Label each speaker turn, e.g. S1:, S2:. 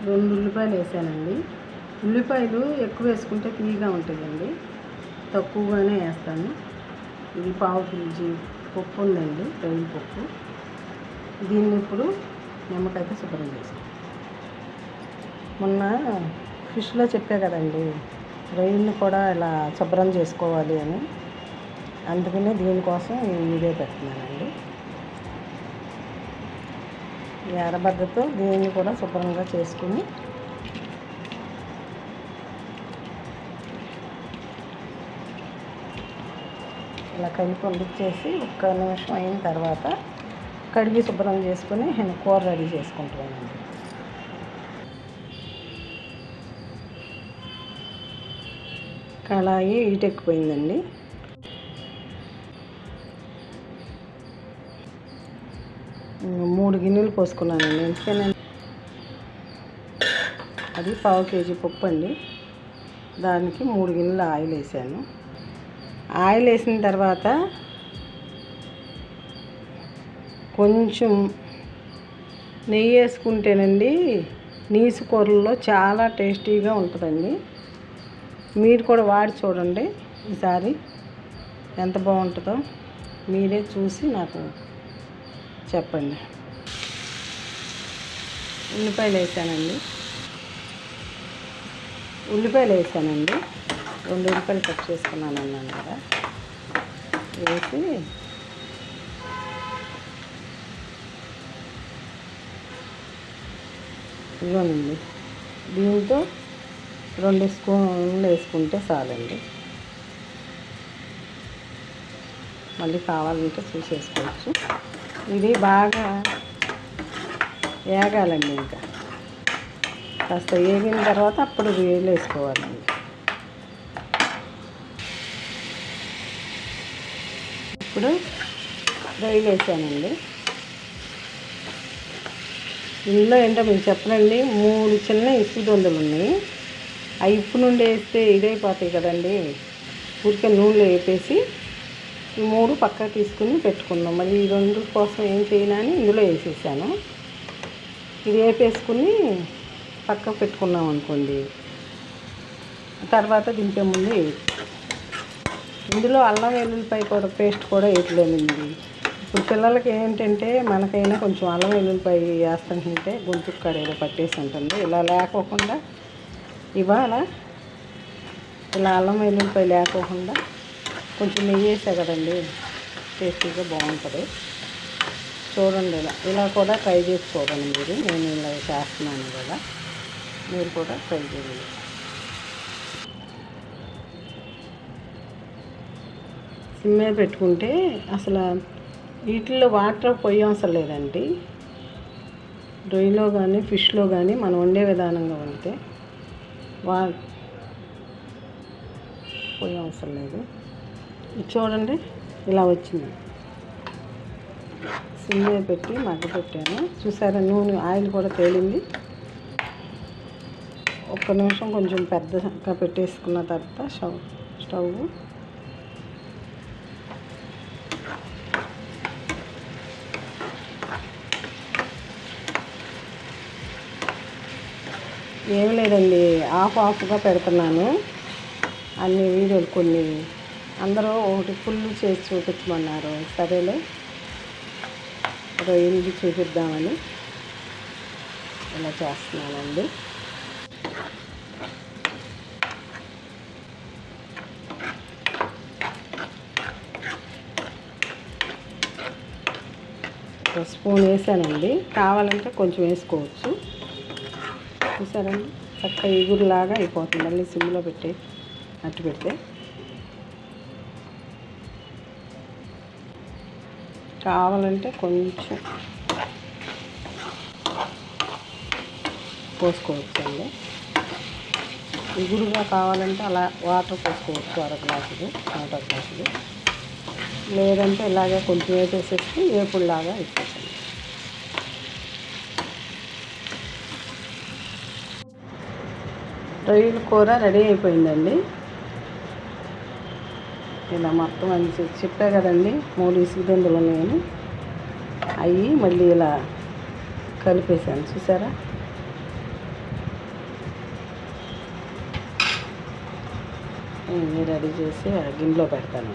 S1: 2 ఉల్లిపాయలు వేసానండి. ఉల్లిపాయలు ఎక్కువ వేసుకుంటే తీయగా ఉంటుందండి, తక్కువగానే వేస్తాను. ఇది పావు కేజీ పప్పు ఉందండి, రొయ్యల పప్పు. దీన్ని ఇప్పుడు నిమ్మకాయతో శుభ్రం చేసుకోండి. మొన్న ఫిష్లో చెప్పా కదండి, రొయ్యలను కూడా ఇలా శుభ్రం చేసుకోవాలి అని, అందుకనే దీనికోసం ఈ వీడియో పెడుతున్నానండి. ఈ అరబద్దతో దీన్ని కూడా శుభ్రంగా చేసుకుని ఇలా కలిపి వండిచ్చేసి 1 నిమిషం అయిన తర్వాత కడిగి శుభ్రం చేసుకుని నేను కూర రెడీ చేసుకుంటున్నానండి. కళాయి ఈటెక్కిపోయిందండి. మూడు గిన్నెలు పోసుకున్నానండి. ఎందుకని అది పావు కేజీ పప్పు అండి, దానికి 3 గిన్నెలు ఆయిల్ వేసాను. ఆయిల్ వేసిన తర్వాత కొంచెం నెయ్యి వేసుకుంటేనండి నీసు కూరల్లో చాలా టేస్టీగా ఉంటుందండి. మీరు కూడా వాడి చూడండి ఈసారి, ఎంత బాగుంటుందో మీరే చూసి నాకు చెప్పండి. ఉల్లిపాయలు వేసానండి. 2 ఉల్లిపాయలు కట్ చేసుకున్నాను అన్నాను కదా, వేసి ఇవ్వనండి. దీంతో 2 స్పూన్లు వేసుకుంటే చాలండి. మళ్ళీ కావాలంటే చూసేసుకోవచ్చు. ఇది బాగా వేగాలండి. ఇంకా కాస్త వేగిన తర్వాత అప్పుడు రొయ్యలు వేసుకోవాలండి. ఇప్పుడు రొయ్యలు వేసానండి. ఇందులో ఏంటో మీకు చెప్పనండి, 3 చిన్న ఇసుక దొందలు ఉన్నాయి. అవి ఇప్పు నుండి వేస్తే ఇదైపోతాయి కదండి. ఊరికే నూనెలో వేపేసి ఈ 3 పక్కకు తీసుకుని పెట్టుకున్నాం. మరి ఈ 2 కోసం ఏం చేయనని ఇందులో వేసేసాను. ఇది వేపేసుకుని పక్కకు పెట్టుకున్నాం అనుకోండి, తర్వాత దింపే ముందు ఇందులో అల్లం వెల్లుల్లిపాయ కూడా పేస్ట్ కూడా వేయట్లేదండి. ఇప్పుడు పిల్లలకి ఏంటంటే, మనకైనా కొంచెం అల్లం వెల్లుల్లిపాయ వేస్తుంటే గొంతు కాడ ఏదో పట్టేసి ఉంటుంది. ఇలా లేకోకుండా ఇవాళ ఇలా అల్లం వెల్లుల్లిపాయ లేకోకుండా కొంచెం నెయ్యి వేసా కదండి, టేస్టీగా బాగుంటుంది. చూడండి, ఇలా కూడా ట్రై చేసి చూడండి మీరు. నేను ఇలా చేస్తున్నాను కదా, మీరు కూడా ట్రై చేయండి. సిమ్ మీద పెట్టుకుంటే అసలు వీటిల్లో వాటర్ పొయ్యి అవసరం లేదండి. రొయ్యలో కానీ ఫిష్లో కానీ మనం వండే విధానంగా వండితే పొయ్యి అవసరం లేదు. చూడండి ఇలా వచ్చింది. సిమ్ మీద పెట్టి మగ్గ పెట్టాను. చూసారా, నూనె ఆయిల్ కూడా తేలింది. 1 నిమిషం కొంచెం పెద్దగా పెట్టేసుకున్న తర్వాత స్టవ్ ఏమి లేదండి, ఆఫ్గా పెడుతున్నాను. అన్ని వీడియోలు కొన్ని అందరూ ఒకటి ఫుల్ చేసి చూపించమన్నారు. సరేలే, రొయ్యలు చూపిద్దామని ఇలా చేస్తున్నానండి. ఒక స్పూన్ వేసానండి, కావాలంటే కొంచెం వేసుకోవచ్చు. చూసారండి, చక్కగా ఇగురులాగా అయిపోతుంది. మళ్ళీ సిమ్లో పెట్టి అట్టు పెడితే కావాలంటే కొంచెం పోసుకోవచ్చండి. ఇగురుగా కావాలంటే అలా వాటర్ పోసుకోవచ్చు, 1/2 గ్లాసులు 1/2 గ్లాసులు. లేదంటే ఇలాగే కొంచెం వేసేసేసి వేపుడులాగా అయిపోతుంది. రొయ్యల కూర రెడీ అయిపోయిందండి. ఇలా మొత్తం అని చెప్పా కదండి, 3 ఇసుక దొందలు ఉన్నాయని, అవి మళ్ళీ ఇలా కలిపేసాను. చూసారా, ఇవన్నీ రెడీ చేసి ఆ గిన్నెలో పెడతాను.